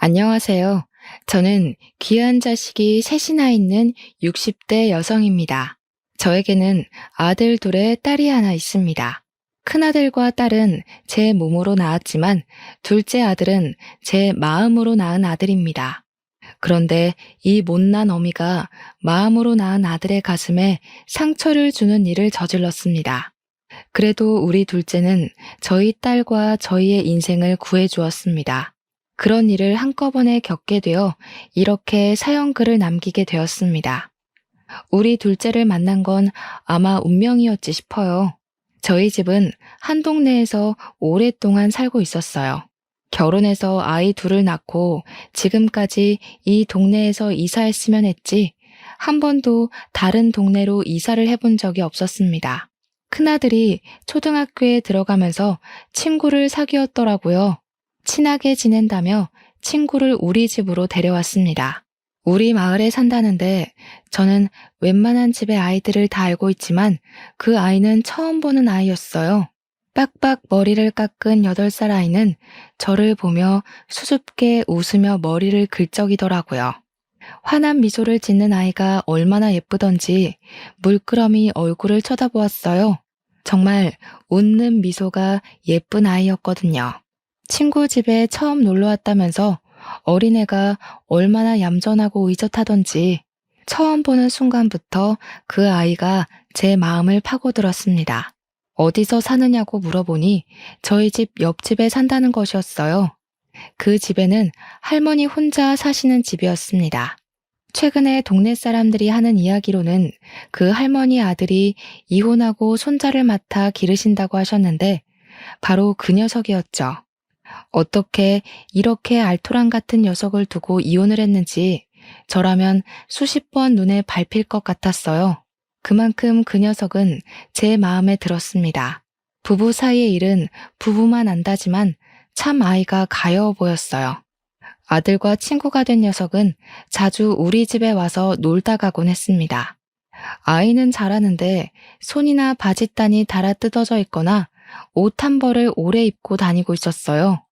안녕하세요. 저는 귀한 자식이 셋이나 있는 60대 여성입니다. 저에게는 아들 둘에 딸이 하나 있습니다. 큰아들과 딸은 제 몸으로 낳았지만 둘째 아들은 제 마음으로 낳은 아들입니다. 그런데 이 못난 어미가 마음으로 낳은 아들의 가슴에 상처를 주는 일을 저질렀습니다. 그래도 우리 둘째는 저희 딸과 저희의 인생을 구해주었습니다. 그런 일을 한꺼번에 겪게 되어 이렇게 사연글을 남기게 되었습니다. 우리 둘째를 만난 건 아마 운명이었지 싶어요. 저희 집은 한 동네에서 오랫동안 살고 있었어요. 결혼해서 아이 둘을 낳고 지금까지 이 동네에서 이사했으면 했지 한 번도 다른 동네로 이사를 해본 적이 없었습니다. 큰아들이 초등학교에 들어가면서 친구를 사귀었더라고요. 친하게 지낸다며 친구를 우리 집으로 데려왔습니다. 우리 마을에 산다는데 저는 웬만한 집의 아이들을 다 알고 있지만 그 아이는 처음 보는 아이였어요. 빡빡 머리를 깎은 8살 아이는 저를 보며 수줍게 웃으며 머리를 긁적이더라고요. 환한 미소를 짓는 아이가 얼마나 예쁘던지 물끄러미 얼굴을 쳐다보았어요. 정말 웃는 미소가 예쁜 아이였거든요. 친구 집에 처음 놀러 왔다면서 어린애가 얼마나 얌전하고 의젓하던지 처음 보는 순간부터 그 아이가 제 마음을 파고들었습니다. 어디서 사느냐고 물어보니 저희 집 옆집에 산다는 것이었어요. 그 집에는 할머니 혼자 사시는 집이었습니다. 최근에 동네 사람들이 하는 이야기로는 그 할머니 아들이 이혼하고 손자를 맡아 기르신다고 하셨는데 바로 그 녀석이었죠. 어떻게 이렇게 알토란 같은 녀석을 두고 이혼을 했는지 저라면 수십 번 눈에 밟힐 것 같았어요. 그만큼 그 녀석은 제 마음에 들었습니다. 부부 사이의 일은 부부만 안다지만 참 아이가 가여워 보였어요. 아들과 친구가 된 녀석은 자주 우리 집에 와서 놀다 가곤 했습니다. 아이는 잘하는데 손이나 바짓단이 달아 뜯어져 있거나 옷 한 벌을 오래 입고 다니고 있었어요.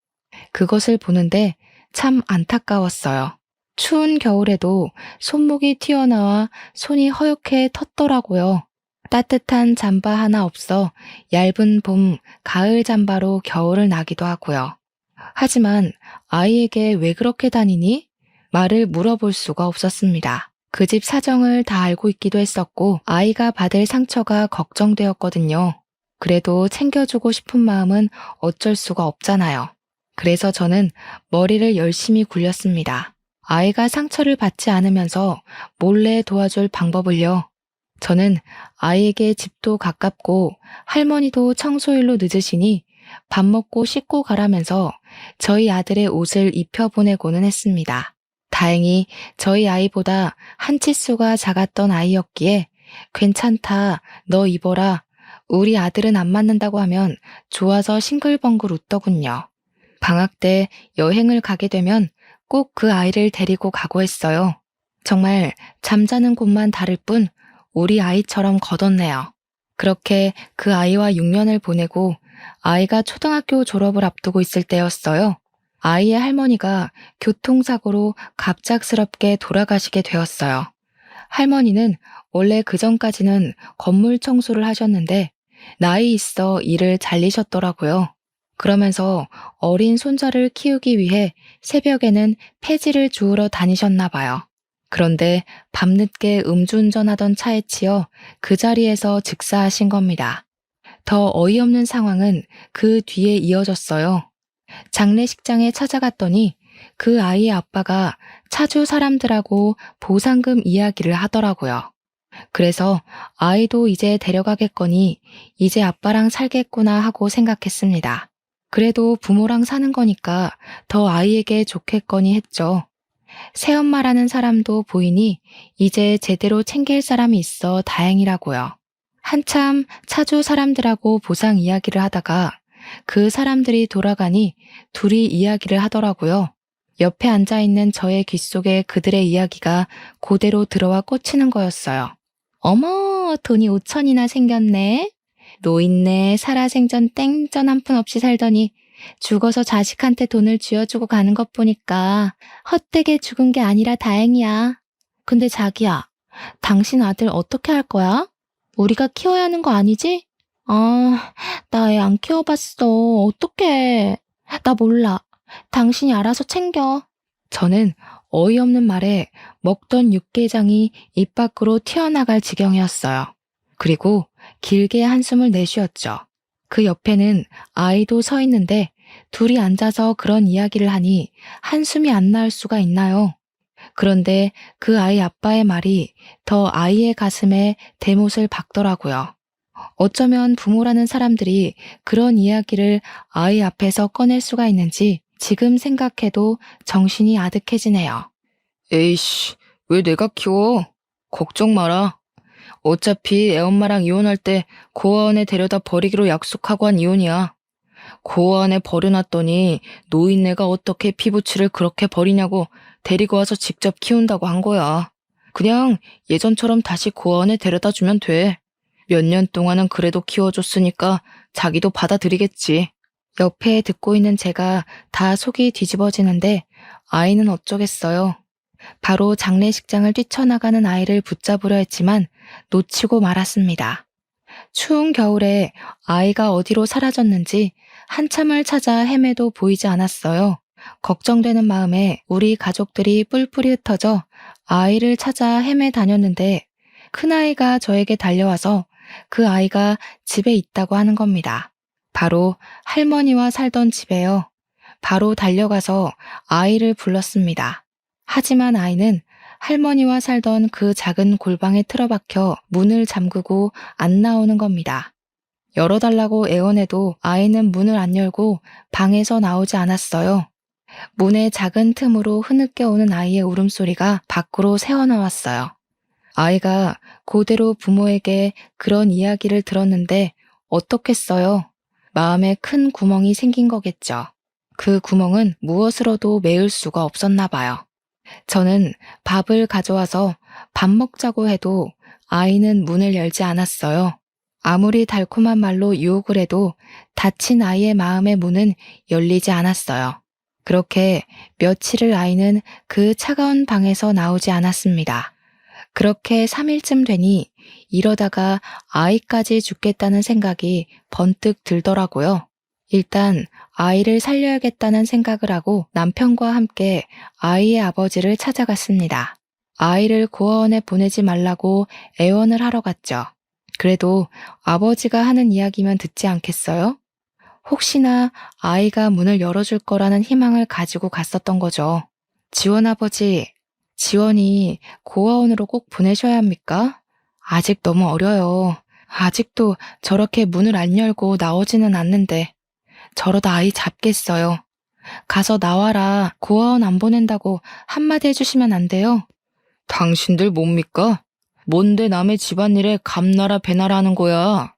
그것을 보는데 참 안타까웠어요. 추운 겨울에도 손목이 튀어나와 손이 허옇게 텄더라고요. 따뜻한 잠바 하나 없어 얇은 봄, 가을 잠바로 겨울을 나기도 하고요. 하지만 아이에게 왜 그렇게 다니니? 말을 물어볼 수가 없었습니다. 그 집 사정을 다 알고 있기도 했었고 아이가 받을 상처가 걱정되었거든요. 그래도 챙겨주고 싶은 마음은 어쩔 수가 없잖아요. 그래서 저는 머리를 열심히 굴렸습니다. 아이가 상처를 받지 않으면서 몰래 도와줄 방법을요. 저는 아이에게 집도 가깝고 할머니도 청소일로 늦으시니 밥 먹고 씻고 가라면서 저희 아들의 옷을 입혀보내고는 했습니다. 다행히 저희 아이보다 한 치수가 작았던 아이였기에 괜찮다, 너 입어라. 우리 아들은 안 맞는다고 하면 좋아서 싱글벙글 웃더군요. 방학 때 여행을 가게 되면 꼭 그 아이를 데리고 가고 했어요. 정말 잠자는 곳만 다를 뿐 우리 아이처럼 걷었네요. 그렇게 그 아이와 6년을 보내고 아이가 초등학교 졸업을 앞두고 있을 때였어요. 아이의 할머니가 교통사고로 갑작스럽게 돌아가시게 되었어요. 할머니는 원래 그전까지는 건물 청소를 하셨는데 나이 있어 일을 잘리셨더라고요. 그러면서 어린 손자를 키우기 위해 새벽에는 폐지를 주우러 다니셨나 봐요. 그런데 밤늦게 음주운전하던 차에 치여 그 자리에서 즉사하신 겁니다. 더 어이없는 상황은 그 뒤에 이어졌어요. 장례식장에 찾아갔더니 그 아이의 아빠가 차주 사람들하고 보상금 이야기를 하더라고요. 그래서 아이도 이제 데려가겠거니 이제 아빠랑 살겠구나 하고 생각했습니다. 그래도 부모랑 사는 거니까 더 아이에게 좋겠거니 했죠. 새엄마라는 사람도 보이니 이제 제대로 챙길 사람이 있어 다행이라고요. 한참 차주 사람들하고 보상 이야기를 하다가 그 사람들이 돌아가니 둘이 이야기를 하더라고요. 옆에 앉아있는 저의 귀 속에 그들의 이야기가 그대로 들어와 꽂히는 거였어요. 어머, 돈이 5천이나 생겼네. 노인네 살아생전 땡전 한 푼 없이 살더니 죽어서 자식한테 돈을 쥐어주고 가는 것 보니까 헛되게 죽은 게 아니라 다행이야. 근데 자기야, 당신 아들 어떻게 할 거야? 우리가 키워야 하는 거 아니지? 아, 나 애 안 키워봤어. 어떡해. 나 몰라. 당신이 알아서 챙겨. 저는 어이없는 말에 먹던 육개장이 입 밖으로 튀어나갈 지경이었어요. 그리고 길게 한숨을 내쉬었죠. 그 옆에는 아이도 서 있는데 둘이 앉아서 그런 이야기를 하니 한숨이 안 나올 수가 있나요? 그런데 그 아이 아빠의 말이 더 아이의 가슴에 대못을 박더라고요. 어쩌면 부모라는 사람들이 그런 이야기를 아이 앞에서 꺼낼 수가 있는지 지금 생각해도 정신이 아득해지네요. 에이씨, 왜 내가 키워? 걱정 마라. 어차피 애엄마랑 이혼할 때 고아원에 데려다 버리기로 약속하고 한 이혼이야. 고아원에 버려놨더니 노인네가 어떻게 피부치를 그렇게 버리냐고 데리고 와서 직접 키운다고 한 거야. 그냥 예전처럼 다시 고아원에 데려다 주면 돼. 몇 년 동안은 그래도 키워줬으니까 자기도 받아들이겠지. 옆에 듣고 있는 제가 다 속이 뒤집어지는데 아이는 어쩌겠어요. 바로 장례식장을 뛰쳐나가는 아이를 붙잡으려 했지만 놓치고 말았습니다. 추운 겨울에 아이가 어디로 사라졌는지 한참을 찾아 헤매도 보이지 않았어요. 걱정되는 마음에 우리 가족들이 뿔뿔이 흩어져 아이를 찾아 헤매 다녔는데 큰아이가 저에게 달려와서 그 아이가 집에 있다고 하는 겁니다. 바로 할머니와 살던 집에요. 바로 달려가서 아이를 불렀습니다. 하지만 아이는 할머니와 살던 그 작은 골방에 틀어박혀 문을 잠그고 안 나오는 겁니다. 열어달라고 애원해도 아이는 문을 안 열고 방에서 나오지 않았어요. 문의 작은 틈으로 흐느껴 오는 아이의 울음소리가 밖으로 새어나왔어요. 아이가 그대로 부모에게 그런 이야기를 들었는데 어떻겠어요? 마음에 큰 구멍이 생긴 거겠죠. 그 구멍은 무엇으로도 메울 수가 없었나 봐요. 저는 밥을 가져와서 밥 먹자고 해도 아이는 문을 열지 않았어요. 아무리 달콤한 말로 유혹을 해도 다친 아이의 마음의 문은 열리지 않았어요. 그렇게 며칠을 아이는 그 차가운 방에서 나오지 않았습니다. 그렇게 3일쯤 되니 이러다가 아이까지 죽겠다는 생각이 번뜩 들더라고요. 일단 아이를 살려야겠다는 생각을 하고 남편과 함께 아이의 아버지를 찾아갔습니다. 아이를 고아원에 보내지 말라고 애원을 하러 갔죠. 그래도 아버지가 하는 이야기면 듣지 않겠어요? 혹시나 아이가 문을 열어줄 거라는 희망을 가지고 갔었던 거죠. 지원 아버지, 지원이 고아원으로 꼭 보내셔야 합니까? 아직 너무 어려요. 아직도 저렇게 문을 안 열고 나오지는 않는데 저러다 아이 잡겠어요. 가서 나와라. 고아원 안 보낸다고 한마디 해주시면 안 돼요? 당신들 뭡니까? 뭔데 남의 집안일에 감나라 배나라 하는 거야?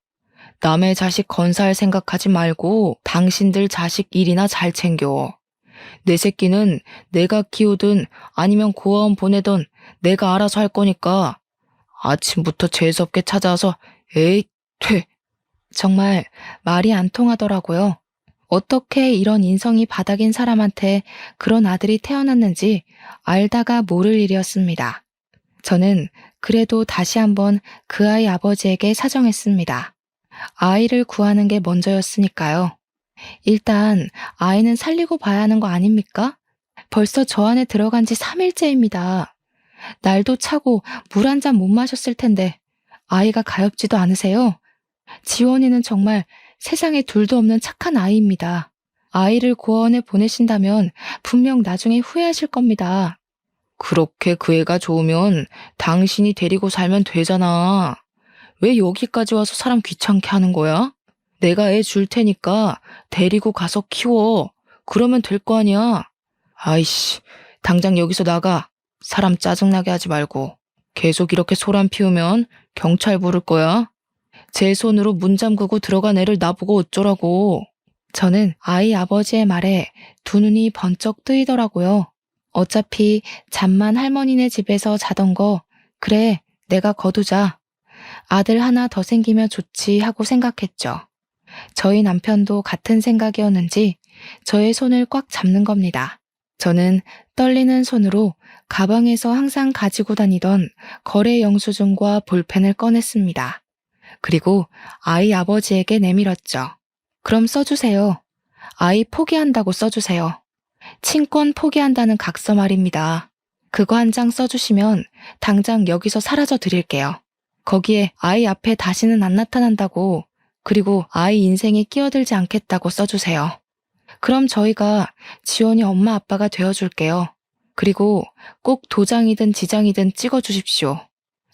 남의 자식 건사할 생각하지 말고 당신들 자식 일이나 잘 챙겨. 내 새끼는 내가 키우든 아니면 고아원 보내든 내가 알아서 할 거니까 아침부터 재수없게 찾아와서 에이, 퇴. 정말 말이 안 통하더라고요. 어떻게 이런 인성이 바닥인 사람한테 그런 아들이 태어났는지 알다가 모를 일이었습니다. 저는 그래도 다시 한번 그 아이 아버지에게 사정했습니다. 아이를 구하는 게 먼저였으니까요. 일단 아이는 살리고 봐야 하는 거 아닙니까? 벌써 저 안에 들어간 지 3일째입니다. 날도 차고 물 한 잔 못 마셨을 텐데 아이가 가엾지도 않으세요? 지원이는 정말 세상에 둘도 없는 착한 아이입니다. 아이를 고아원에 보내신다면 분명 나중에 후회하실 겁니다. 그렇게 그 애가 좋으면 당신이 데리고 살면 되잖아. 왜 여기까지 와서 사람 귀찮게 하는 거야? 내가 애 줄 테니까 데리고 가서 키워. 그러면 될 거 아니야. 아이씨, 당장 여기서 나가. 사람 짜증나게 하지 말고. 계속 이렇게 소란 피우면 경찰 부를 거야. 제 손으로 문 잠그고 들어간 애를 나보고 어쩌라고. 저는 아이 아버지의 말에 두 눈이 번쩍 뜨이더라고요. 어차피 잠만 할머니네 집에서 자던 거 그래 내가 거두자. 아들 하나 더 생기면 좋지 하고 생각했죠. 저희 남편도 같은 생각이었는지 저의 손을 꽉 잡는 겁니다. 저는 떨리는 손으로 가방에서 항상 가지고 다니던 거래 영수증과 볼펜을 꺼냈습니다. 그리고 아이 아버지에게 내밀었죠. 그럼 써주세요. 아이 포기한다고 써주세요. 친권 포기한다는 각서 말입니다. 그거 한 장 써주시면 당장 여기서 사라져 드릴게요. 거기에 아이 앞에 다시는 안 나타난다고, 그리고 아이 인생에 끼어들지 않겠다고 써주세요. 그럼 저희가 지원이 엄마 아빠가 되어줄게요. 그리고 꼭 도장이든 지장이든 찍어주십시오.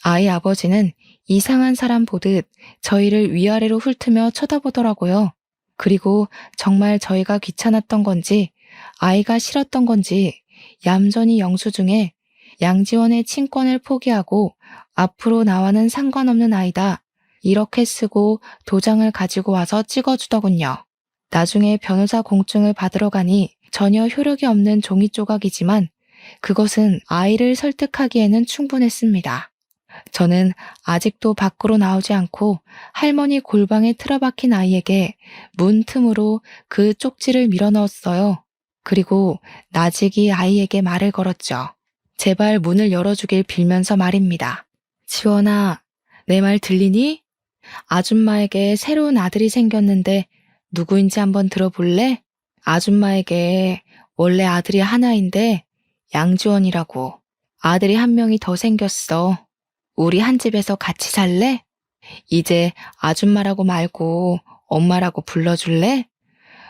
아이 아버지는 이상한 사람 보듯 저희를 위아래로 훑으며 쳐다보더라고요. 그리고 정말 저희가 귀찮았던 건지 아이가 싫었던 건지 얌전히 영수증에 양지원의 친권을 포기하고 앞으로 나와는 상관없는 아이다, 이렇게 쓰고 도장을 가지고 와서 찍어주더군요. 나중에 변호사 공증을 받으러 가니 전혀 효력이 없는 종이 조각이지만 그것은 아이를 설득하기에는 충분했습니다. 저는 아직도 밖으로 나오지 않고 할머니 골방에 틀어박힌 아이에게 문 틈으로 그 쪽지를 밀어넣었어요. 그리고 나직이 아이에게 말을 걸었죠. 제발 문을 열어주길 빌면서 말입니다. 지원아, 내 말 들리니? 아줌마에게 새로운 아들이 생겼는데 누구인지 한번 들어볼래? 아줌마에게 원래 아들이 하나인데 양지원이라고. 아들이 한 명이 더 생겼어. 우리 한 집에서 같이 살래? 이제 아줌마라고 말고 엄마라고 불러줄래?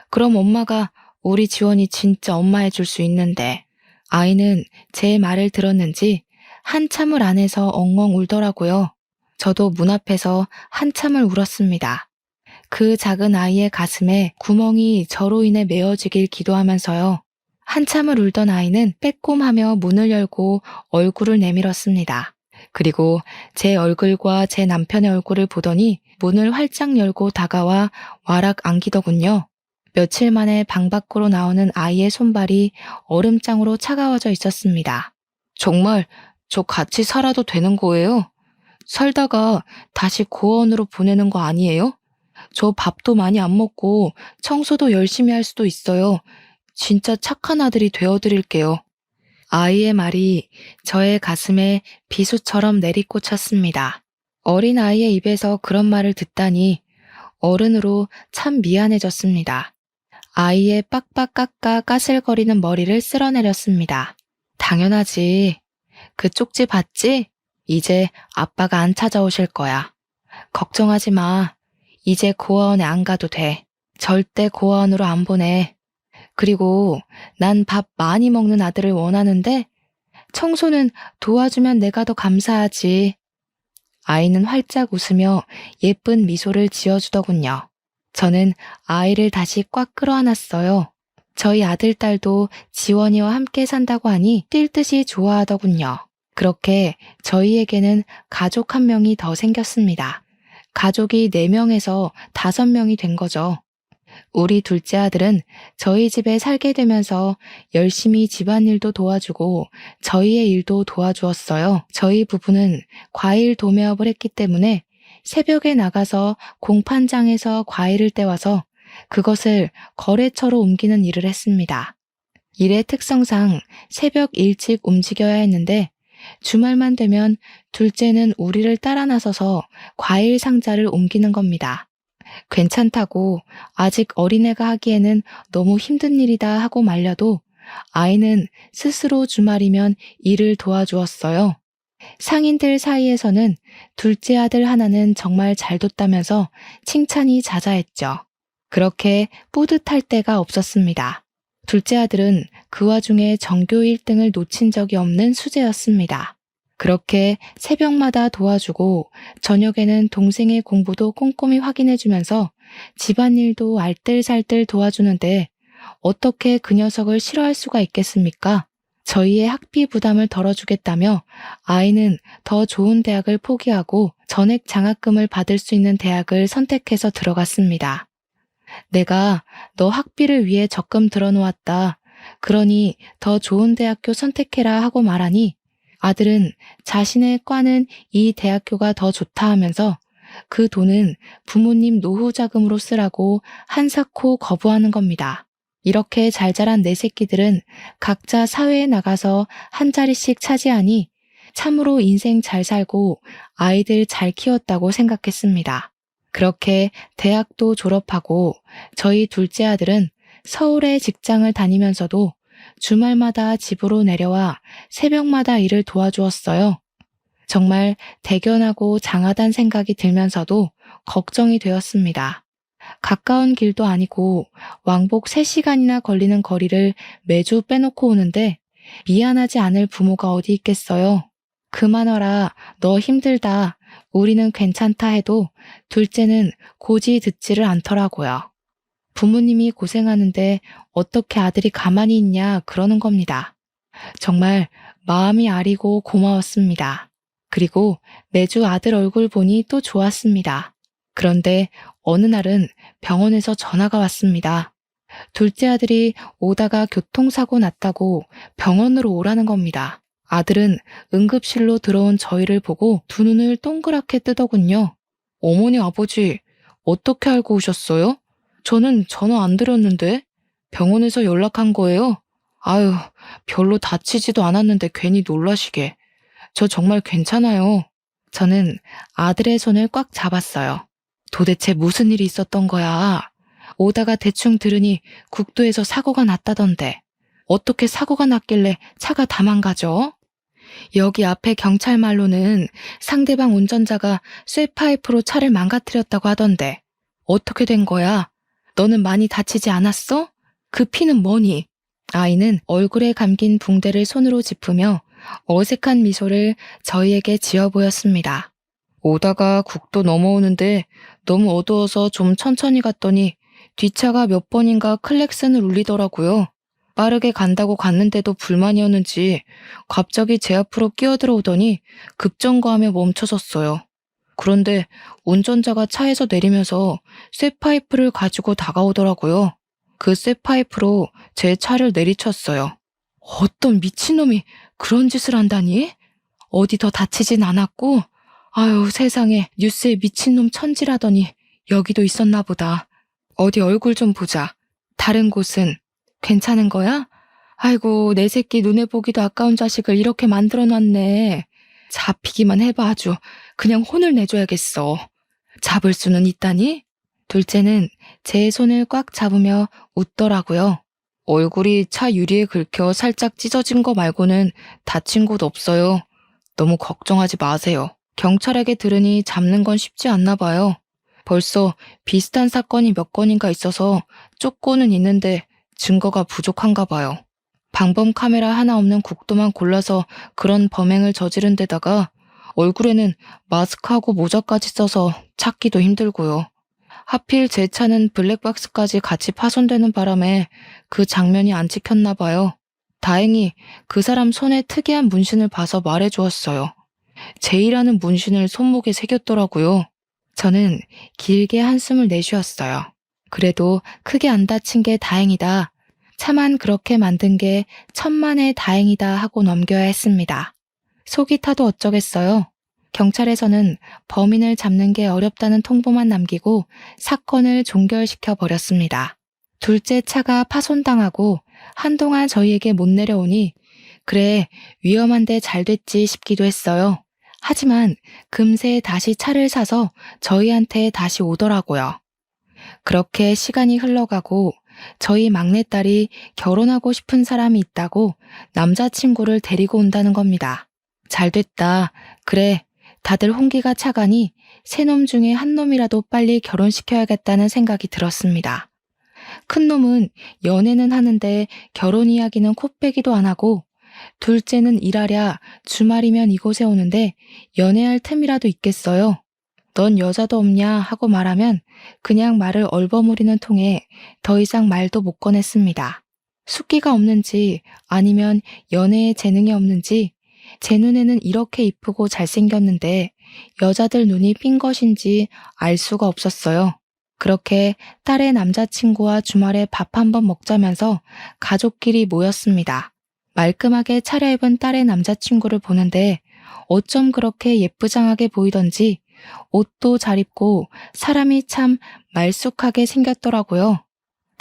그럼 엄마가 우리 지원이 진짜 엄마 해줄 수 있는데. 아이는 제 말을 들었는지 한참을 안에서 엉엉 울더라고요. 저도 문 앞에서 한참을 울었습니다. 그 작은 아이의 가슴에 구멍이 저로 인해 메어지길 기도하면서요. 한참을 울던 아이는 빼꼼하며 문을 열고 얼굴을 내밀었습니다. 그리고 제 얼굴과 제 남편의 얼굴을 보더니 문을 활짝 열고 다가와 와락 안기더군요. 며칠 만에 방 밖으로 나오는 아이의 손발이 얼음장으로 차가워져 있었습니다. 정말 저 같이 살아도 되는 거예요? 살다가 다시 고아원으로 보내는 거 아니에요? 저 밥도 많이 안 먹고 청소도 열심히 할 수도 있어요. 진짜 착한 아들이 되어드릴게요. 아이의 말이 저의 가슴에 비수처럼 내리꽂혔습니다. 어린 아이의 입에서 그런 말을 듣다니 어른으로 참 미안해졌습니다. 아이의 빡빡 깎아 까슬거리는 머리를 쓸어내렸습니다. 당연하지. 그 쪽지 봤지? 이제 아빠가 안 찾아오실 거야. 걱정하지 마. 이제 고아원에 안 가도 돼. 절대 고아원으로 안 보내. 그리고 난 밥 많이 먹는 아들을 원하는데 청소는 도와주면 내가 더 감사하지. 아이는 활짝 웃으며 예쁜 미소를 지어주더군요. 저는 아이를 다시 꽉 끌어안았어요. 저희 아들, 딸도 지원이와 함께 산다고 하니 뛸 듯이 좋아하더군요. 그렇게 저희에게는 가족 한 명이 더 생겼습니다. 가족이 4명에서 5명이 된 거죠. 우리 둘째 아들은 저희 집에 살게 되면서 열심히 집안일도 도와주고 저희의 일도 도와주었어요. 저희 부부는 과일 도매업을 했기 때문에 새벽에 나가서 공판장에서 과일을 떼와서 그것을 거래처로 옮기는 일을 했습니다. 일의 특성상 새벽 일찍 움직여야 했는데 주말만 되면 둘째는 우리를 따라 나서서 과일 상자를 옮기는 겁니다. 괜찮다고 아직 어린애가 하기에는 너무 힘든 일이다 하고 말려도 아이는 스스로 주말이면 일을 도와주었어요. 상인들 사이에서는 둘째 아들 하나는 정말 잘 뒀다면서 칭찬이 자자했죠. 그렇게 뿌듯할 때가 없었습니다. 둘째 아들은 그 와중에 전교 1등을 놓친 적이 없는 수재였습니다. 그렇게 새벽마다 도와주고 저녁에는 동생의 공부도 꼼꼼히 확인해주면서 집안일도 알뜰살뜰 도와주는데 어떻게 그 녀석을 싫어할 수가 있겠습니까? 저희의 학비 부담을 덜어주겠다며 아이는 더 좋은 대학을 포기하고 전액 장학금을 받을 수 있는 대학을 선택해서 들어갔습니다. 내가 너 학비를 위해 적금 들어놓았다. 그러니 더 좋은 대학교 선택해라 하고 말하니 아들은 자신의 과는 이 대학교가 더 좋다 하면서 그 돈은 부모님 노후 자금으로 쓰라고 한사코 거부하는 겁니다. 이렇게 잘 자란 내 새끼들은 각자 사회에 나가서 한 자리씩 차지하니 참으로 인생 잘 살고 아이들 잘 키웠다고 생각했습니다. 그렇게 대학도 졸업하고 저희 둘째 아들은 서울에 직장을 다니면서도 주말마다 집으로 내려와 새벽마다 일을 도와주었어요. 정말 대견하고 장하단 생각이 들면서도 걱정이 되었습니다. 가까운 길도 아니고 왕복 3시간이나 걸리는 거리를 매주 빼놓고 오는데 미안하지 않을 부모가 어디 있겠어요. 그만하라, 너 힘들다, 우리는 괜찮다 해도 둘째는 고지 듣지를 않더라고요. 부모님이 고생하는데 어떻게 아들이 가만히 있냐 그러는 겁니다. 정말 마음이 아리고 고마웠습니다. 그리고 매주 아들 얼굴 보니 또 좋았습니다. 그런데 어느 날은 병원에서 전화가 왔습니다. 둘째 아들이 오다가 교통사고 났다고 병원으로 오라는 겁니다. 아들은 응급실로 들어온 저희를 보고 두 눈을 동그랗게 뜨더군요. 어머니, 아버지, 어떻게 알고 오셨어요? 저는 전화 안 드렸는데 병원에서 연락한 거예요. 아유, 별로 다치지도 않았는데 괜히 놀라시게. 저 정말 괜찮아요. 저는 아들의 손을 꽉 잡았어요. 도대체 무슨 일이 있었던 거야? 오다가 대충 들으니 국도에서 사고가 났다던데. 어떻게 사고가 났길래 차가 다 망가져? 여기 앞에 경찰말로는 상대방 운전자가 쇠파이프로 차를 망가뜨렸다고 하던데. 어떻게 된 거야? 너는 많이 다치지 않았어? 그 피는 뭐니? 아이는 얼굴에 감긴 붕대를 손으로 짚으며 어색한 미소를 저희에게 지어 보였습니다. 오다가 국도 넘어오는데 너무 어두워서 좀 천천히 갔더니 뒷차가 몇 번인가 클렉슨을 울리더라고요. 빠르게 간다고 갔는데도 불만이었는지 갑자기 제 앞으로 끼어들어오더니 급정거하며 멈춰섰어요. 그런데 운전자가 차에서 내리면서 쇠파이프를 가지고 다가오더라고요. 그 쇠파이프로 제 차를 내리쳤어요. 어떤 미친놈이 그런 짓을 한다니? 어디 더 다치진 않았고? 아유, 세상에, 뉴스에 미친놈 천지라더니 여기도 있었나 보다. 어디 얼굴 좀 보자. 다른 곳은 괜찮은 거야? 아이고, 내 새끼 눈에 보기도 아까운 자식을 이렇게 만들어놨네. 잡히기만 해봐 아주. 그냥 혼을 내줘야겠어. 잡을 수는 있다니? 둘째는 제 손을 꽉 잡으며 웃더라고요. 얼굴이 차 유리에 긁혀 살짝 찢어진 거 말고는 다친 곳 없어요. 너무 걱정하지 마세요. 경찰에게 들으니 잡는 건 쉽지 않나 봐요. 벌써 비슷한 사건이 몇 건인가 있어서 쫓고는 있는데 증거가 부족한가 봐요. 방범 카메라 하나 없는 국도만 골라서 그런 범행을 저지른 데다가 얼굴에는 마스크하고 모자까지 써서 찾기도 힘들고요. 하필 제 차는 블랙박스까지 같이 파손되는 바람에 그 장면이 안 찍혔나 봐요. 다행히 그 사람 손에 특이한 문신을 봐서 말해주었어요. 제이라는 문신을 손목에 새겼더라고요. 저는 길게 한숨을 내쉬었어요. 그래도 크게 안 다친 게 다행이다. 차만 그렇게 만든 게 천만에 다행이다 하고 넘겨야 했습니다. 속이 타도 어쩌겠어요. 경찰에서는 범인을 잡는 게 어렵다는 통보만 남기고 사건을 종결시켜 버렸습니다. 둘째 차가 파손당하고 한동안 저희에게 못 내려오니 그래, 위험한데 잘 됐지 싶기도 했어요. 하지만 금세 다시 차를 사서 저희한테 다시 오더라고요. 그렇게 시간이 흘러가고 저희 막내딸이 결혼하고 싶은 사람이 있다고 남자친구를 데리고 온다는 겁니다. 잘 됐다. 그래, 다들 홍기가 차가니 세 놈 중에 한 놈이라도 빨리 결혼시켜야겠다는 생각이 들었습니다. 큰 놈은 연애는 하는데 결혼 이야기는 코빼기도 안 하고 둘째는 일하랴 주말이면 이곳에 오는데 연애할 틈이라도 있겠어요. 넌 여자도 없냐 하고 말하면 그냥 말을 얼버무리는 통에 더 이상 말도 못 꺼냈습니다. 숫기가 없는지 아니면 연애에 재능이 없는지 제 눈에는 이렇게 이쁘고 잘생겼는데 여자들 눈이 삔 것인지 알 수가 없었어요. 그렇게 딸의 남자친구와 주말에 밥 한번 먹자면서 가족끼리 모였습니다. 말끔하게 차려입은 딸의 남자친구를 보는데 어쩜 그렇게 예쁘장하게 보이던지 옷도 잘 입고 사람이 참 말쑥하게 생겼더라고요.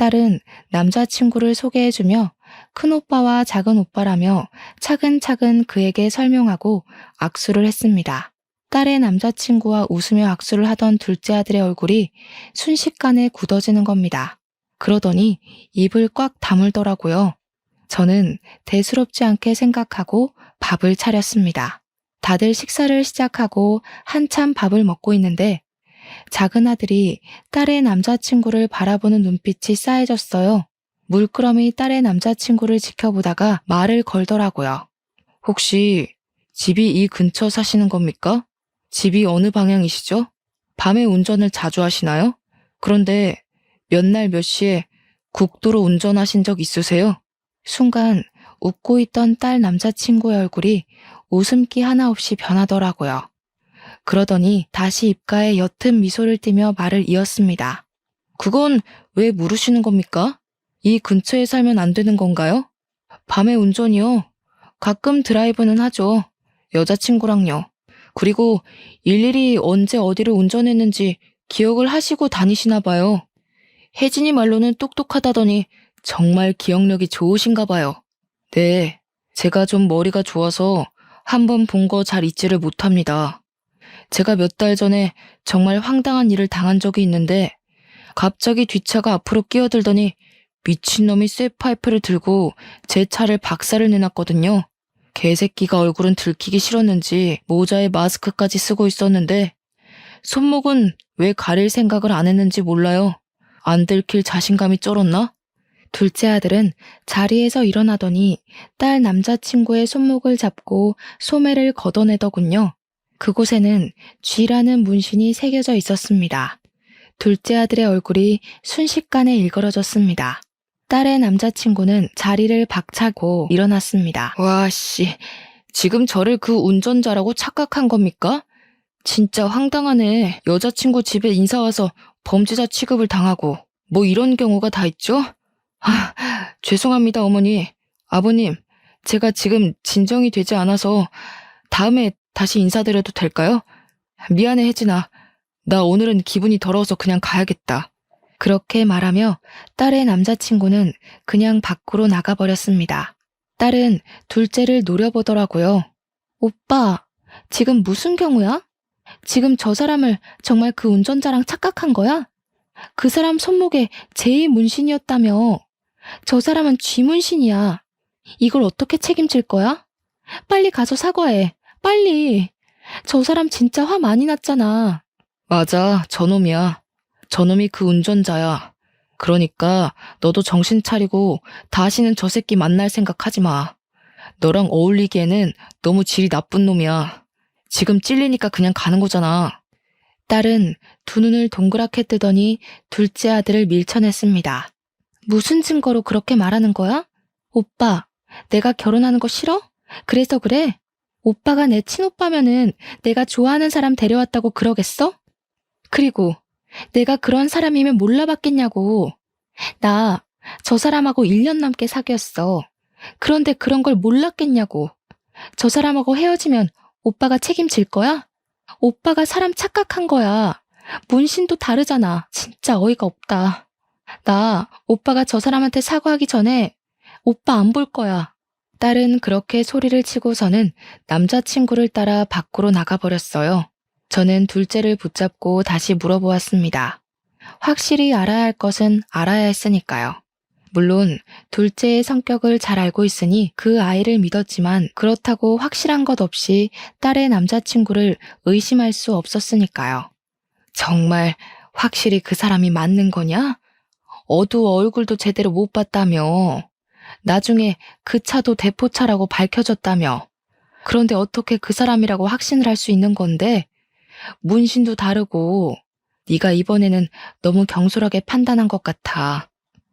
딸은 남자친구를 소개해주며 큰오빠와 작은오빠라며 차근차근 그에게 설명하고 악수를 했습니다. 딸의 남자친구와 웃으며 악수를 하던 둘째 아들의 얼굴이 순식간에 굳어지는 겁니다. 그러더니 입을 꽉 다물더라고요. 저는 대수롭지 않게 생각하고 밥을 차렸습니다. 다들 식사를 시작하고 한참 밥을 먹고 있는데 작은 아들이 딸의 남자친구를 바라보는 눈빛이 싸해졌어요. 물끄러미 딸의 남자친구를 지켜보다가 말을 걸더라고요. 혹시 집이 이 근처 사시는 겁니까? 집이 어느 방향이시죠? 밤에 운전을 자주 하시나요? 그런데 몇 날 몇 시에 국도로 운전하신 적 있으세요? 순간 웃고 있던 딸 남자친구의 얼굴이 웃음기 하나 없이 변하더라고요. 그러더니 다시 입가에 옅은 미소를 띠며 말을 이었습니다. 그건 왜 물으시는 겁니까? 이 근처에 살면 안 되는 건가요? 밤에 운전이요? 가끔 드라이브는 하죠. 여자친구랑요. 그리고 일일이 언제 어디를 운전했는지 기억을 하시고 다니시나 봐요. 혜진이 말로는 똑똑하다더니 정말 기억력이 좋으신가 봐요. 네, 제가 좀 머리가 좋아서 한 번 본 거 잘 잊지를 못합니다. 제가 몇 달 전에 정말 황당한 일을 당한 적이 있는데 갑자기 뒷차가 앞으로 끼어들더니 미친놈이 쇠파이프를 들고 제 차를 박살을 내놨거든요. 개새끼가 얼굴은 들키기 싫었는지 모자에 마스크까지 쓰고 있었는데 손목은 왜 가릴 생각을 안 했는지 몰라요. 안 들킬 자신감이 쩔었나? 둘째 아들은 자리에서 일어나더니 딸 남자친구의 손목을 잡고 소매를 걷어내더군요. 그곳에는 쥐라는 문신이 새겨져 있었습니다. 둘째 아들의 얼굴이 순식간에 일그러졌습니다. 딸의 남자친구는 자리를 박차고 일어났습니다. 와, 씨. 지금 저를 그 운전자라고 착각한 겁니까? 진짜 황당하네. 여자친구 집에 인사 와서 범죄자 취급을 당하고. 뭐 이런 경우가 다 있죠? 죄송합니다, 어머니. 아버님, 제가 지금 진정이 되지 않아서 다음에 다시 인사드려도 될까요? 미안해, 혜진아. 나 오늘은 기분이 더러워서 그냥 가야겠다. 그렇게 말하며 딸의 남자친구는 그냥 밖으로 나가버렸습니다. 딸은 둘째를 노려보더라고요. 오빠, 지금 무슨 경우야? 지금 저 사람을 정말 그 운전자랑 착각한 거야? 그 사람 손목에 제 문신이었다며. 저 사람은 쥐 문신이야. 이걸 어떻게 책임질 거야? 빨리 가서 사과해. 빨리. 저 사람 진짜 화 많이 났잖아. 맞아, 저놈이야. 저놈이 그 운전자야. 그러니까 너도 정신 차리고 다시는 저 새끼 만날 생각하지 마. 너랑 어울리기에는 너무 질이 나쁜 놈이야. 지금 찔리니까 그냥 가는 거잖아. 딸은 두 눈을 동그랗게 뜨더니 둘째 아들을 밀쳐냈습니다. 무슨 증거로 그렇게 말하는 거야? 오빠, 내가 결혼하는 거 싫어? 그래서 그래? 오빠가 내 친오빠면은 내가 좋아하는 사람 데려왔다고 그러겠어? 그리고 내가 그런 사람이면 몰라봤겠냐고. 나 저 사람하고 1년 넘게 사귀었어. 그런데 그런 걸 몰랐겠냐고. 저 사람하고 헤어지면 오빠가 책임질 거야? 오빠가 사람 착각한 거야. 문신도 다르잖아. 진짜 어이가 없다. 나 오빠가 저 사람한테 사과하기 전에 오빠 안 볼 거야. 딸은 그렇게 소리를 치고서는 남자친구를 따라 밖으로 나가버렸어요. 저는 둘째를 붙잡고 다시 물어보았습니다. 확실히 알아야 할 것은 알아야 했으니까요. 물론 둘째의 성격을 잘 알고 있으니 그 아이를 믿었지만 그렇다고 확실한 것 없이 딸의 남자친구를 의심할 수 없었으니까요. 정말 확실히 그 사람이 맞는 거냐? 어두워 얼굴도 제대로 못 봤다며. 나중에 그 차도 대포차라고 밝혀졌다며. 그런데 어떻게 그 사람이라고 확신을 할 수 있는 건데? 문신도 다르고 네가 이번에는 너무 경솔하게 판단한 것 같아.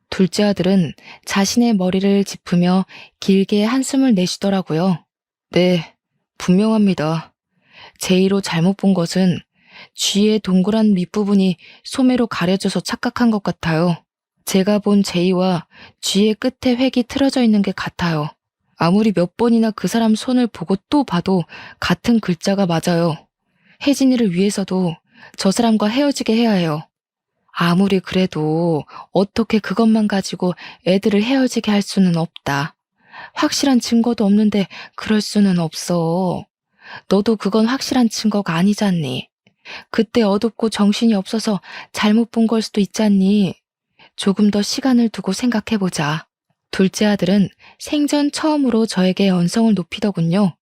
둘째 아들은 자신의 머리를 짚으며 길게 한숨을 내쉬더라고요. 네, 분명합니다. 제이로 잘못 본 것은 쥐의 동그란 밑부분이 소매로 가려져서 착각한 것 같아요. 제가 본 제이와 쥐의 끝에 획이 틀어져 있는 게 같아요. 아무리 몇 번이나 그 사람 손을 보고 또 봐도 같은 글자가 맞아요. 혜진이를 위해서도 저 사람과 헤어지게 해야 해요. 아무리 그래도 어떻게 그것만 가지고 애들을 헤어지게 할 수는 없다. 확실한 증거도 없는데 그럴 수는 없어. 너도 그건 확실한 증거가 아니잖니. 그때 어둡고 정신이 없어서 잘못 본 걸 수도 있잖니. 조금 더 시간을 두고 생각해보자. 둘째 아들은 생전 처음으로 저에게 언성을 높이더군요.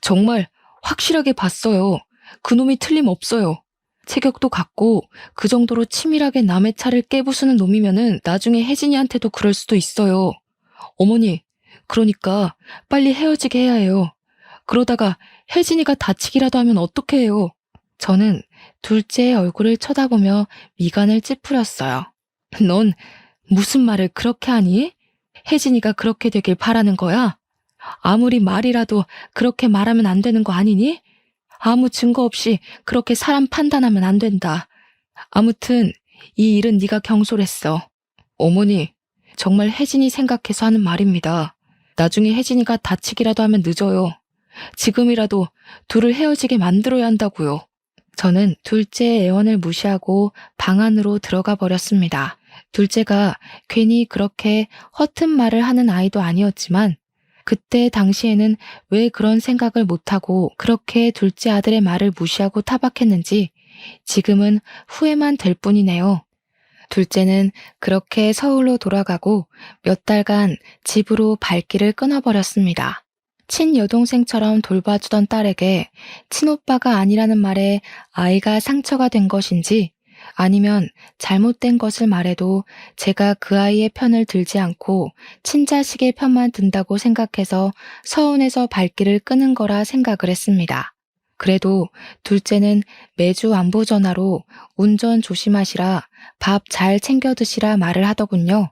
정말 확실하게 봤어요. 그놈이 틀림없어요. 체격도 같고 그 정도로 치밀하게 남의 차를 깨부수는 놈이면은 나중에 혜진이한테도 그럴 수도 있어요. 어머니, 그러니까 빨리 헤어지게 해야 해요. 그러다가 혜진이가 다치기라도 하면 어떡해 해요. 저는 둘째의 얼굴을 쳐다보며 미간을 찌푸렸어요. 넌 무슨 말을 그렇게 하니? 혜진이가 그렇게 되길 바라는 거야? 아무리 말이라도 그렇게 말하면 안 되는 거 아니니? 아무 증거 없이 그렇게 사람 판단하면 안 된다. 아무튼 이 일은 네가 경솔했어. 어머니, 정말 혜진이 생각해서 하는 말입니다. 나중에 혜진이가 다치기라도 하면 늦어요. 지금이라도 둘을 헤어지게 만들어야 한다고요. 저는 둘째의 애원을 무시하고 방 안으로 들어가 버렸습니다. 둘째가 괜히 그렇게 허튼 말을 하는 아이도 아니었지만 그때 당시에는 왜 그런 생각을 못하고 그렇게 둘째 아들의 말을 무시하고 타박했는지 지금은 후회만 될 뿐이네요. 둘째는 그렇게 서울로 돌아가고 몇 달간 집으로 발길을 끊어버렸습니다. 친여동생처럼 돌봐주던 딸에게 친오빠가 아니라는 말에 아이가 상처가 된 것인지 아니면 잘못된 것을 말해도 제가 그 아이의 편을 들지 않고 친자식의 편만 든다고 생각해서 서운해서 발길을 끄는 거라 생각을 했습니다. 그래도 둘째는 매주 안부 전화로 운전 조심하시라, 밥 잘 챙겨 드시라 말을 하더군요.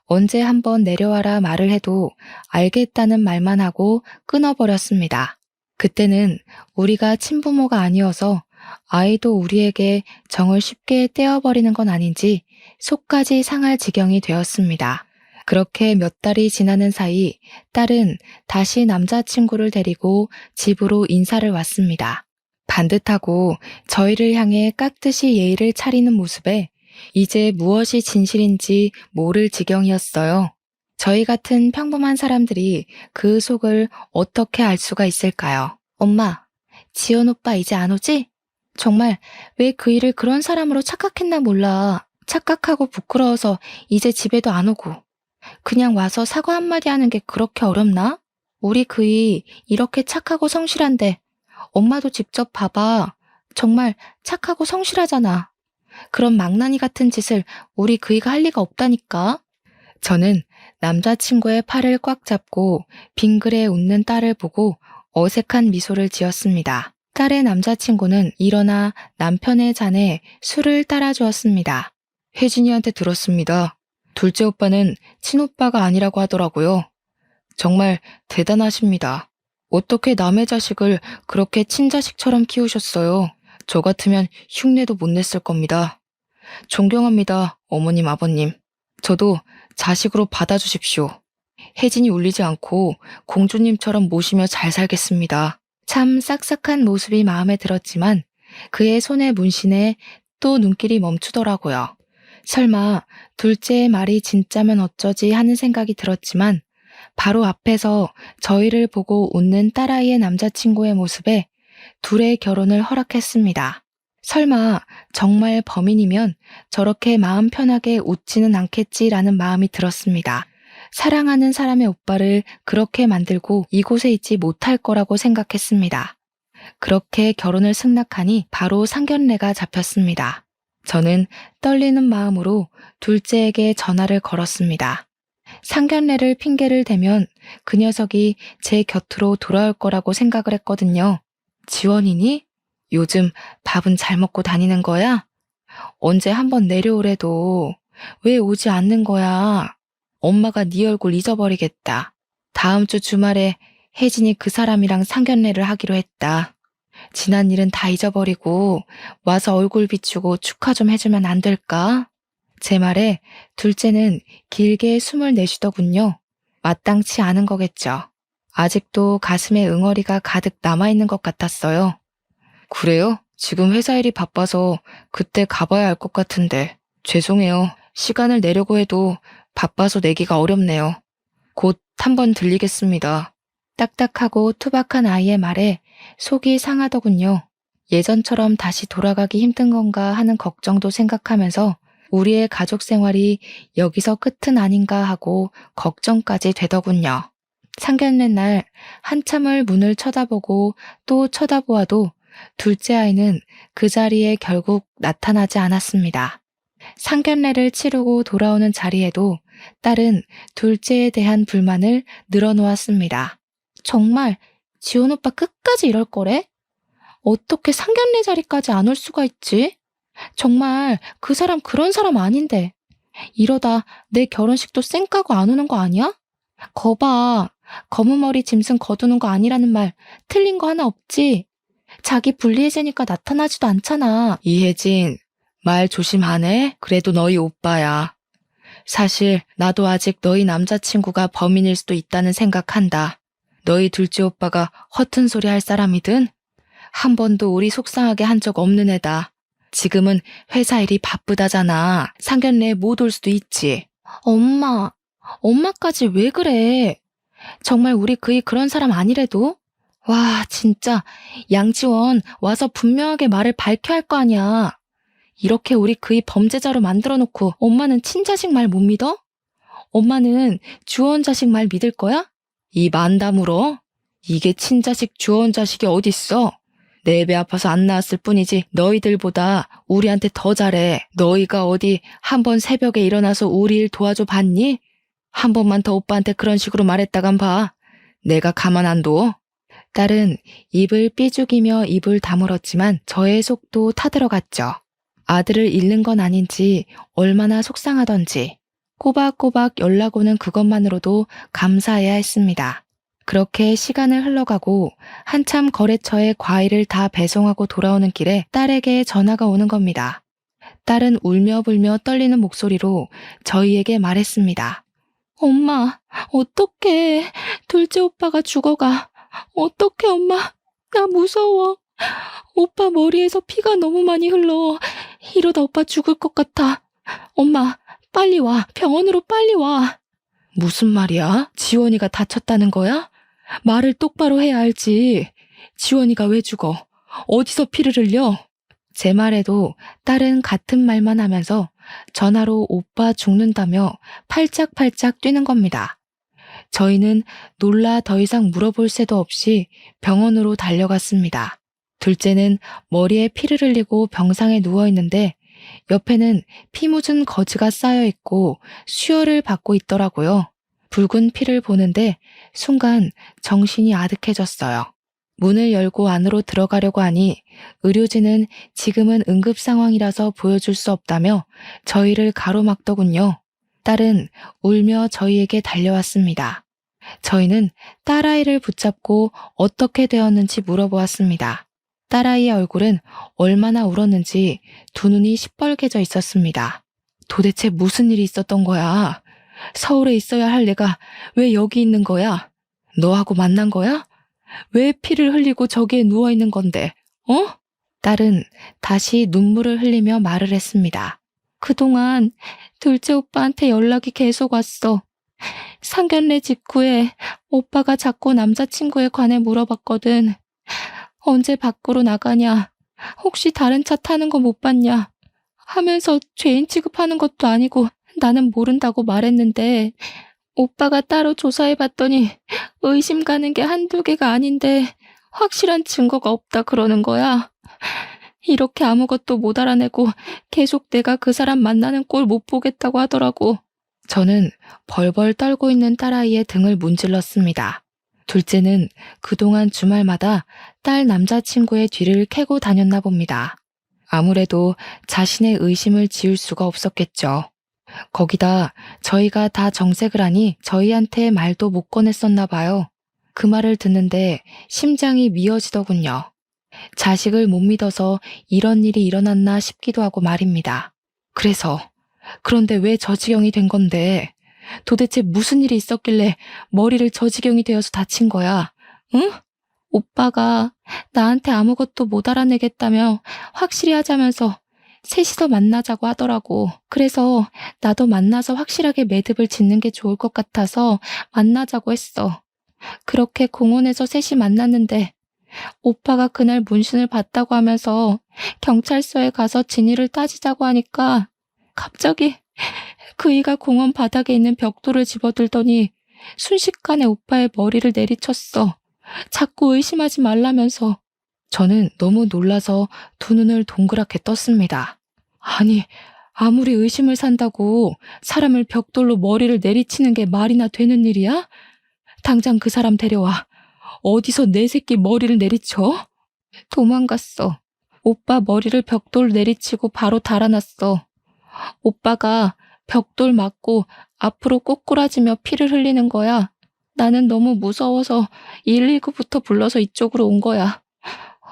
언제 한번 내려와라 말을 해도 알겠다는 말만 하고 끊어버렸습니다. 그때는 우리가 친부모가 아니어서 아이도 우리에게 정을 쉽게 떼어버리는 건 아닌지 속까지 상할 지경이 되었습니다. 그렇게 몇 달이 지나는 사이 딸은 다시 남자친구를 데리고 집으로 인사를 왔습니다. 반듯하고 저희를 향해 깍듯이 예의를 차리는 모습에 이제 무엇이 진실인지 모를 지경이었어요. 저희 같은 평범한 사람들이 그 속을 어떻게 알 수가 있을까요? 엄마, 지연 오빠 이제 안 오지? 정말 왜 그 일을 그런 사람으로 착각했나 몰라. 착각하고 부끄러워서 이제 집에도 안 오고. 그냥 와서 사과 한마디 하는 게 그렇게 어렵나? 우리 그이 이렇게 착하고 성실한데 엄마도 직접 봐봐. 정말 착하고 성실하잖아. 그런 망나니 같은 짓을 우리 그이가 할 리가 없다니까. 저는 남자친구의 팔을 꽉 잡고 빙그레 웃는 딸을 보고 어색한 미소를 지었습니다. 딸의 남자친구는 일어나 남편의 잔에 술을 따라주었습니다. 혜진이한테 들었습니다. 둘째 오빠는 친오빠가 아니라고 하더라고요. 정말 대단하십니다. 어떻게 남의 자식을 그렇게 친자식처럼 키우셨어요? 저 같으면 흉내도 못 냈을 겁니다. 존경합니다, 어머님, 아버님. 저도 자식으로 받아주십시오. 혜진이 울리지 않고 공주님처럼 모시며 잘 살겠습니다. 참 싹싹한 모습이 마음에 들었지만 그의 손의 문신에 또 눈길이 멈추더라고요. 설마 둘째의 말이 진짜면 어쩌지 하는 생각이 들었지만 바로 앞에서 저희를 보고 웃는 딸아이의 남자친구의 모습에 둘의 결혼을 허락했습니다. 설마 정말 범인이면 저렇게 마음 편하게 웃지는 않겠지라는 마음이 들었습니다. 사랑하는 사람의 오빠를 그렇게 만들고 이곳에 있지 못할 거라고 생각했습니다. 그렇게 결혼을 승낙하니 바로 상견례가 잡혔습니다. 저는 떨리는 마음으로 둘째에게 전화를 걸었습니다. 상견례를 핑계를 대면 그 녀석이 제 곁으로 돌아올 거라고 생각을 했거든요. 지원이니? 요즘 밥은 잘 먹고 다니는 거야? 언제 한번 내려오래도 왜 오지 않는 거야? 엄마가 네 얼굴 잊어버리겠다. 다음 주 주말에 혜진이 그 사람이랑 상견례를 하기로 했다. 지난 일은 다 잊어버리고 와서 얼굴 비추고 축하 좀 해주면 안 될까? 제 말에 둘째는 길게 숨을 내쉬더군요. 마땅치 않은 거겠죠. 아직도 가슴에 응어리가 가득 남아있는 것 같았어요. 그래요? 지금 회사 일이 바빠서 그때 가봐야 할 것 같은데. 죄송해요. 시간을 내려고 해도 바빠서 내기가 어렵네요. 곧 한번 들리겠습니다. 딱딱하고 투박한 아이의 말에 속이 상하더군요. 예전처럼 다시 돌아가기 힘든 건가 하는 걱정도 생각하면서 우리의 가족 생활이 여기서 끝은 아닌가 하고 걱정까지 되더군요. 상견례 날 한참을 문을 쳐다보고 또 쳐다보아도 둘째 아이는 그 자리에 결국 나타나지 않았습니다. 상견례를 치르고 돌아오는 자리에도 딸은 둘째에 대한 불만을 늘어놓았습니다. 정말 지원 오빠 끝까지 이럴 거래? 어떻게 상견례 자리까지 안 올 수가 있지? 정말 그 사람 그런 사람 아닌데. 이러다 내 결혼식도 쌩 까고 안 오는 거 아니야? 거봐. 검은 머리 짐승 거두는 거 아니라는 말 틀린 거 하나 없지? 자기 불리해지니까 나타나지도 않잖아. 이혜진, 말 조심하네? 그래도 너희 오빠야. 사실 나도 아직 너희 남자친구가 범인일 수도 있다는 생각한다. 너희 둘째 오빠가 허튼 소리 할 사람이든 한 번도 우리 속상하게 한 적 없는 애다. 지금은 회사 일이 바쁘다잖아. 상견례에 못 올 수도 있지. 엄마까지 왜 그래? 정말 우리 그이 그런 사람 아니래도? 와, 진짜 양지원 와서 분명하게 말을 밝혀야 할 거 아니야. 이렇게 우리 그이 범죄자로 만들어 놓고 엄마는 친자식 말 못 믿어? 엄마는 주원 자식 말 믿을 거야? 이 만담으로? 이게 친자식 주원 자식이 어딨어? 내 배 아파서 안 나왔을 뿐이지 너희들보다 우리한테 더 잘해. 너희가 어디 한 번 새벽에 일어나서 우리 일 도와줘 봤니? 한 번만 더 오빠한테 그런 식으로 말했다간 봐. 내가 가만 안 둬. 딸은 입을 삐죽이며 입을 다물었지만 저의 속도 타들어갔죠. 아들을 잃는 건 아닌지 얼마나 속상하던지 꼬박꼬박 연락 오는 그것만으로도 감사해야 했습니다. 그렇게 시간을 흘러가고 한참 거래처에 과일을 다 배송하고 돌아오는 길에 딸에게 전화가 오는 겁니다. 딸은 울며 불며 떨리는 목소리로 저희에게 말했습니다. 엄마, 어떡해. 둘째 오빠가 죽어가. 어떡해, 엄마. 나 무서워. 오빠 머리에서 피가 너무 많이 흘러. 이러다 오빠 죽을 것 같아. 엄마, 빨리 와. 병원으로 빨리 와. 무슨 말이야? 지원이가 다쳤다는 거야? 말을 똑바로 해야 알지. 지원이가 왜 죽어? 어디서 피를 흘려? 제 말에도 딸은 같은 말만 하면서 전화로 오빠 죽는다며 팔짝팔짝 뛰는 겁니다. 저희는 놀라 더 이상 물어볼 새도 없이 병원으로 달려갔습니다. 둘째는 머리에 피를 흘리고 병상에 누워있는데 옆에는 피 묻은 거즈가 쌓여있고 수혈을 받고 있더라고요. 붉은 피를 보는데 순간 정신이 아득해졌어요. 문을 열고 안으로 들어가려고 하니 의료진은 지금은 응급 상황이라서 보여줄 수 없다며 저희를 가로막더군요. 딸은 울며 저희에게 달려왔습니다. 저희는 딸아이를 붙잡고 어떻게 되었는지 물어보았습니다. 딸아이의 얼굴은 얼마나 울었는지 두 눈이 시뻘개져 있었습니다. 도대체 무슨 일이 있었던 거야? 서울에 있어야 할 내가 왜 여기 있는 거야? 너하고 만난 거야? 왜 피를 흘리고 저기에 누워있는 건데, 어? 딸은 다시 눈물을 흘리며 말을 했습니다. 그동안 둘째 오빠한테 연락이 계속 왔어. 상견례 직후에 오빠가 자꾸 남자친구에 관해 물어봤거든. 언제 밖으로 나가냐? 혹시 다른 차 타는 거 못 봤냐? 하면서 죄인 취급하는 것도 아니고 나는 모른다고 말했는데 오빠가 따로 조사해봤더니 의심 가는 게 한두 개가 아닌데 확실한 증거가 없다 그러는 거야. 이렇게 아무것도 못 알아내고 계속 내가 그 사람 만나는 꼴 못 보겠다고 하더라고. 저는 벌벌 떨고 있는 딸아이의 등을 문질렀습니다. 둘째는 그동안 주말마다 딸 남자친구의 뒤를 캐고 다녔나 봅니다. 아무래도 자신의 의심을 지울 수가 없었겠죠. 거기다 저희가 다 정색을 하니 저희한테 말도 못 꺼냈었나 봐요. 그 말을 듣는데 심장이 미어지더군요. 자식을 못 믿어서 이런 일이 일어났나 싶기도 하고 말입니다. 그런데 왜 저 지경이 된 건데? 도대체 무슨 일이 있었길래 머리를 저 지경이 되어서 다친 거야? 응? 오빠가 나한테 아무것도 못 알아내겠다며 확실히 하자면서 셋이서 만나자고 하더라고. 그래서 나도 만나서 확실하게 매듭을 짓는 게 좋을 것 같아서 만나자고 했어. 그렇게 공원에서 셋이 만났는데 오빠가 그날 문신을 봤다고 하면서 경찰서에 가서 진위를 따지자고 하니까 갑자기 그이가 공원 바닥에 있는 벽돌을 집어들더니 순식간에 오빠의 머리를 내리쳤어. 자꾸 의심하지 말라면서. 저는 너무 놀라서 두 눈을 동그랗게 떴습니다. 아니, 아무리 의심을 산다고 사람을 벽돌로 머리를 내리치는 게 말이나 되는 일이야? 당장 그 사람 데려와. 어디서 내 새끼 머리를 내리쳐? 도망갔어. 오빠 머리를 벽돌 내리치고 바로 달아났어. 오빠가 벽돌 맞고 앞으로 꼬꾸라지며 피를 흘리는 거야. 나는 너무 무서워서 119부터 불러서 이쪽으로 온 거야.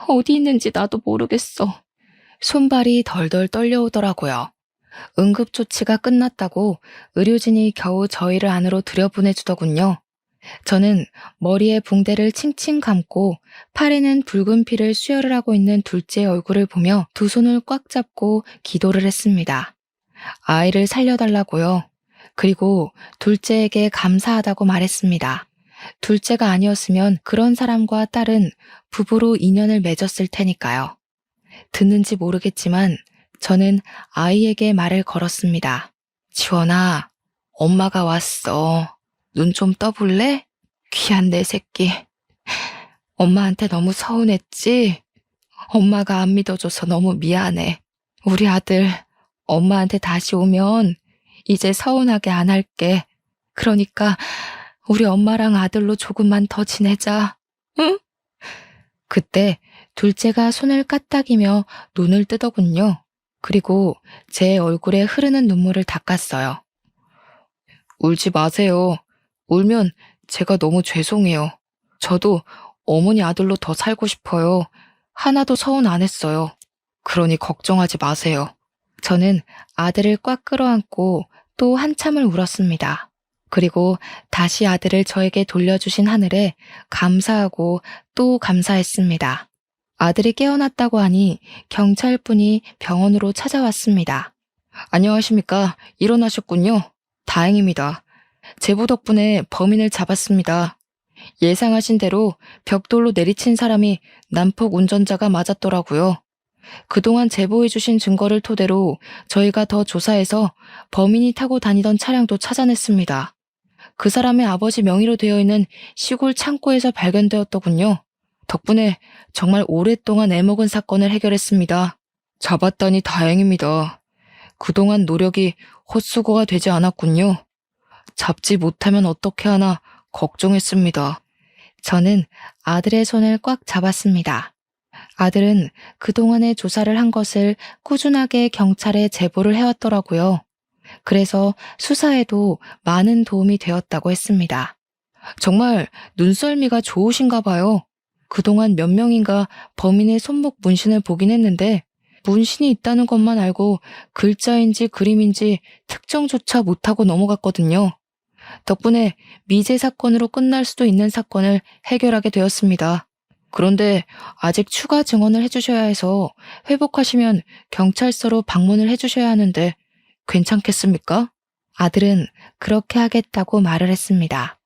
어디 있는지 나도 모르겠어. 손발이 덜덜 떨려오더라고요. 응급조치가 끝났다고 의료진이 겨우 저희를 안으로 들여보내주더군요. 저는 머리에 붕대를 칭칭 감고 팔에는 붉은 피를 수혈을 하고 있는 둘째의 얼굴을 보며 두 손을 꽉 잡고 기도를 했습니다. 아이를 살려달라고요. 그리고 둘째에게 감사하다고 말했습니다. 둘째가 아니었으면 그런 사람과 딸은 부부로 인연을 맺었을 테니까요. 듣는지 모르겠지만 저는 아이에게 말을 걸었습니다. 지원아, 엄마가 왔어. 눈 좀 떠볼래? 귀한 내 새끼. 엄마한테 너무 서운했지? 엄마가 안 믿어줘서 너무 미안해. 우리 아들 엄마한테 다시 오면 이제 서운하게 안 할게. 그러니까 우리 엄마랑 아들로 조금만 더 지내자. 응? 그때 둘째가 손을 까딱이며 눈을 뜨더군요. 그리고 제 얼굴에 흐르는 눈물을 닦았어요. 울지 마세요. 울면 제가 너무 죄송해요. 저도 어머니 아들로 더 살고 싶어요. 하나도 서운 안 했어요. 그러니 걱정하지 마세요. 저는 아들을 꽉 끌어안고 또 한참을 울었습니다. 그리고 다시 아들을 저에게 돌려주신 하늘에 감사하고 또 감사했습니다. 아들이 깨어났다고 하니 경찰분이 병원으로 찾아왔습니다. 안녕하십니까. 일어나셨군요. 다행입니다. 제보 덕분에 범인을 잡았습니다. 예상하신 대로 벽돌로 내리친 사람이 난폭 운전자가 맞았더라고요. 그동안 제보해주신 증거를 토대로 저희가 더 조사해서 범인이 타고 다니던 차량도 찾아냈습니다. 그 사람의 아버지 명의로 되어 있는 시골 창고에서 발견되었더군요. 덕분에 정말 오랫동안 애먹은 사건을 해결했습니다. 잡았다니 다행입니다. 그동안 노력이 헛수고가 되지 않았군요. 잡지 못하면 어떻게 하나 걱정했습니다. 저는 아들의 손을 꽉 잡았습니다. 아들은 그동안의 조사를 한 것을 꾸준하게 경찰에 제보를 해왔더라고요. 그래서 수사에도 많은 도움이 되었다고 했습니다. 정말 눈썰미가 좋으신가 봐요. 그동안 몇 명인가 범인의 손목 문신을 보긴 했는데 문신이 있다는 것만 알고 글자인지 그림인지 특정조차 못하고 넘어갔거든요. 덕분에 미제 사건으로 끝날 수도 있는 사건을 해결하게 되었습니다. 그런데 아직 추가 증언을 해주셔야 해서 회복하시면 경찰서로 방문을 해주셔야 하는데 괜찮겠습니까? 아들은 그렇게 하겠다고 말을 했습니다.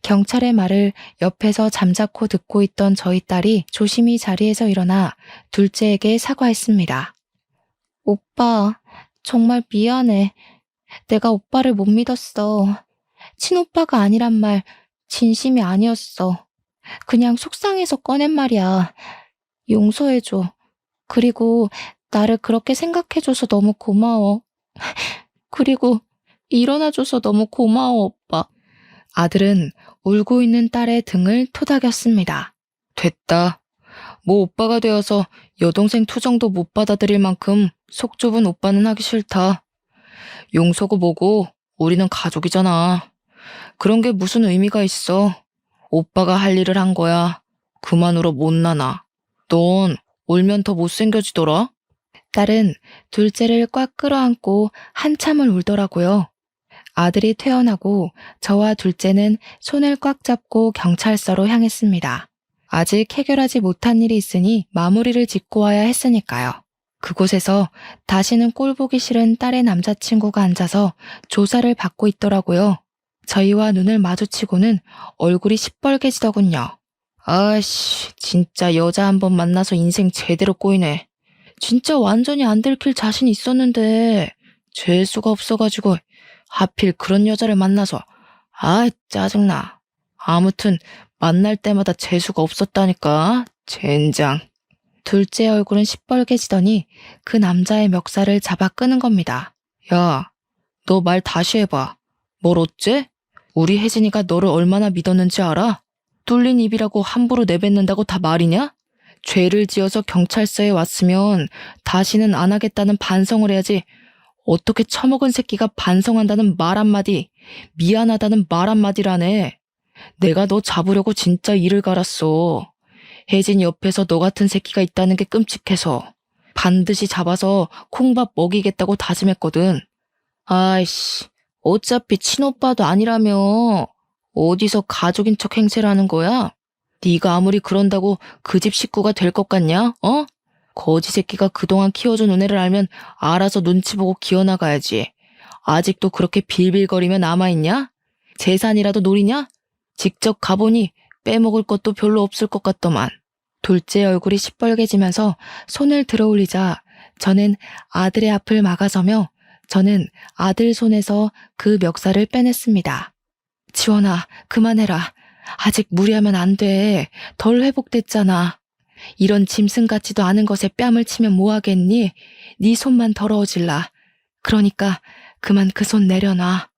경찰의 말을 옆에서 잠자코 듣고 있던 저희 딸이 조심히 자리에서 일어나 둘째에게 사과했습니다. 오빠, 정말 미안해. 내가 오빠를 못 믿었어. 친오빠가 아니란 말 진심이 아니었어. 그냥 속상해서 꺼낸 말이야. 용서해줘. 그리고 나를 그렇게 생각해줘서 너무 고마워. 그리고 일어나줘서 너무 고마워, 오빠. 아들은 울고 있는 딸의 등을 토닥였습니다. 됐다. 뭐 오빠가 되어서 여동생 투정도 못 받아들일 만큼 속 좁은 오빠는 하기 싫다. 용서고 뭐고 우리는 가족이잖아. 그런 게 무슨 의미가 있어. 오빠가 할 일을 한 거야. 그만 울어 못나나. 넌 울면 더 못생겨지더라. 딸은 둘째를 꽉 끌어안고 한참을 울더라고요. 아들이 퇴원하고 저와 둘째는 손을 꽉 잡고 경찰서로 향했습니다. 아직 해결하지 못한 일이 있으니 마무리를 짓고 와야 했으니까요. 그곳에서 다시는 꼴 보기 싫은 딸의 남자친구가 앉아서 조사를 받고 있더라고요. 저희와 눈을 마주치고는 얼굴이 시뻘개지더군요. 아씨, 진짜 여자 한 번 만나서 인생 제대로 꼬이네. 진짜 완전히 안 들킬 자신 있었는데 죄수가 없어가지고 하필 그런 여자를 만나서 짜증나. 아무튼 만날 때마다 재수가 없었다니까. 젠장. 둘째 얼굴은 시뻘개지더니 그 남자의 멱살을 잡아 끄는 겁니다. 야, 너 말 다시 해봐. 뭘 어째? 우리 혜진이가 너를 얼마나 믿었는지 알아? 뚫린 입이라고 함부로 내뱉는다고 다 말이냐? 죄를 지어서 경찰서에 왔으면 다시는 안 하겠다는 반성을 해야지. 어떻게 처먹은 새끼가 반성한다는 말 한마디, 미안하다는 말 한마디라네. 내가 너 잡으려고 진짜 이를 갈았어. 혜진 옆에서 너 같은 새끼가 있다는 게 끔찍해서 반드시 잡아서 콩밥 먹이겠다고 다짐했거든. 아이씨, 어차피 친오빠도 아니라며. 어디서 가족인 척 행세를 하는 거야? 네가 아무리 그런다고 그 집 식구가 될 것 같냐? 어? 거지 새끼가 그동안 키워준 은혜를 알면 알아서 눈치 보고 기어나가야지. 아직도 그렇게 빌빌거리며 남아있냐? 재산이라도 노리냐? 직접 가보니 빼먹을 것도 별로 없을 것 같더만. 둘째 얼굴이 시뻘개지면서 손을 들어올리자 저는 아들의 앞을 막아서며 저는 아들 손에서 그 멱살을 빼냈습니다. 지원아, 그만해라. 아직 무리하면 안 돼. 덜 회복됐잖아. 이런 짐승 같지도 않은 것에 뺨을 치면 뭐하겠니? 네 손만 더러워질라. 그러니까 그만 그 손 내려놔.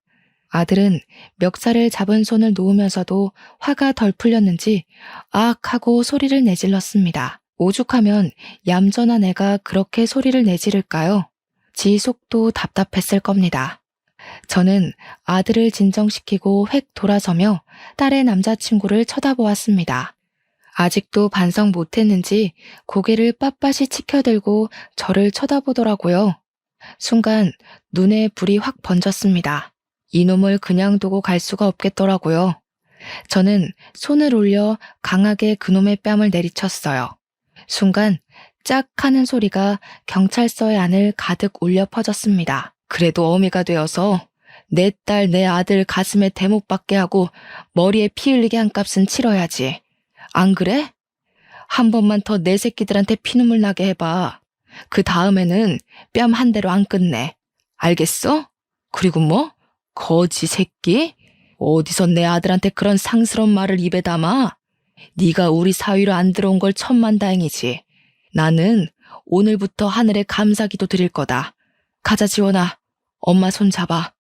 아들은 멱살을 잡은 손을 놓으면서도 화가 덜 풀렸는지 악 하고 소리를 내질렀습니다. 오죽하면 얌전한 애가 그렇게 소리를 내지를까요? 지 속도 답답했을 겁니다. 저는 아들을 진정시키고 획 돌아서며 딸의 남자친구를 쳐다보았습니다. 아직도 반성 못했는지 고개를 빳빳이 치켜들고 저를 쳐다보더라고요. 순간 눈에 불이 확 번졌습니다. 이놈을 그냥 두고 갈 수가 없겠더라고요. 저는 손을 올려 강하게 그놈의 뺨을 내리쳤어요. 순간 짝 하는 소리가 경찰서의 안을 가득 울려 퍼졌습니다. 그래도 어미가 되어서 내 딸, 내 아들 가슴에 대못 박게 하고 머리에 피 흘리게 한 값은 치러야지. 안 그래? 한 번만 더 내 새끼들한테 피눈물 나게 해봐. 그 다음에는 뺨 한 대로 안 끝내. 알겠어? 그리고 뭐? 거지 새끼? 어디서 내 아들한테 그런 상스러운 말을 입에 담아? 네가 우리 사위로 안 들어온 걸 천만다행이지. 나는 오늘부터 하늘에 감사기도 드릴 거다. 가자 지원아. 엄마 손 잡아.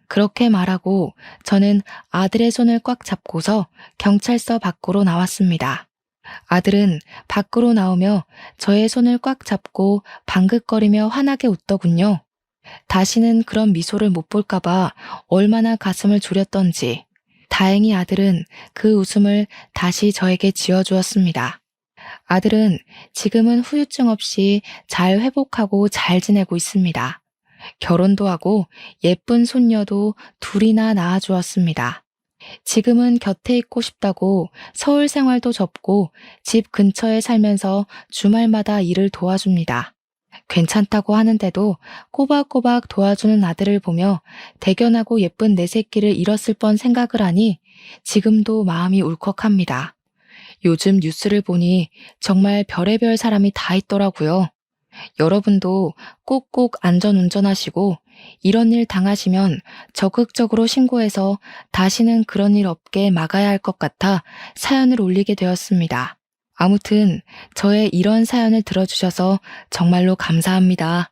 그렇게 말하고 저는 아들의 손을 꽉 잡고서 경찰서 밖으로 나왔습니다. 아들은 밖으로 나오며 저의 손을 꽉 잡고 방긋거리며 환하게 웃더군요. 다시는 그런 미소를 못 볼까봐 얼마나 가슴을 졸였던지 다행히 아들은 그 웃음을 다시 저에게 지어주었습니다. 아들은 지금은 후유증 없이 잘 회복하고 잘 지내고 있습니다. 결혼도 하고 예쁜 손녀도 둘이나 낳아주었습니다. 지금은 곁에 있고 싶다고 서울 생활도 접고 집 근처에 살면서 주말마다 일을 도와줍니다. 괜찮다고 하는데도 꼬박꼬박 도와주는 아들을 보며 대견하고 예쁜 내 새끼를 잃었을 뻔 생각을 하니 지금도 마음이 울컥합니다. 요즘 뉴스를 보니 정말 별의별 사람이 다 있더라고요. 여러분도 꼭꼭 안전운전하시고 이런 일 당하시면 적극적으로 신고해서 다시는 그런 일 없게 막아야 할 것 같아 사연을 올리게 되었습니다. 아무튼 저의 이런 사연을 들어주셔서 정말로 감사합니다.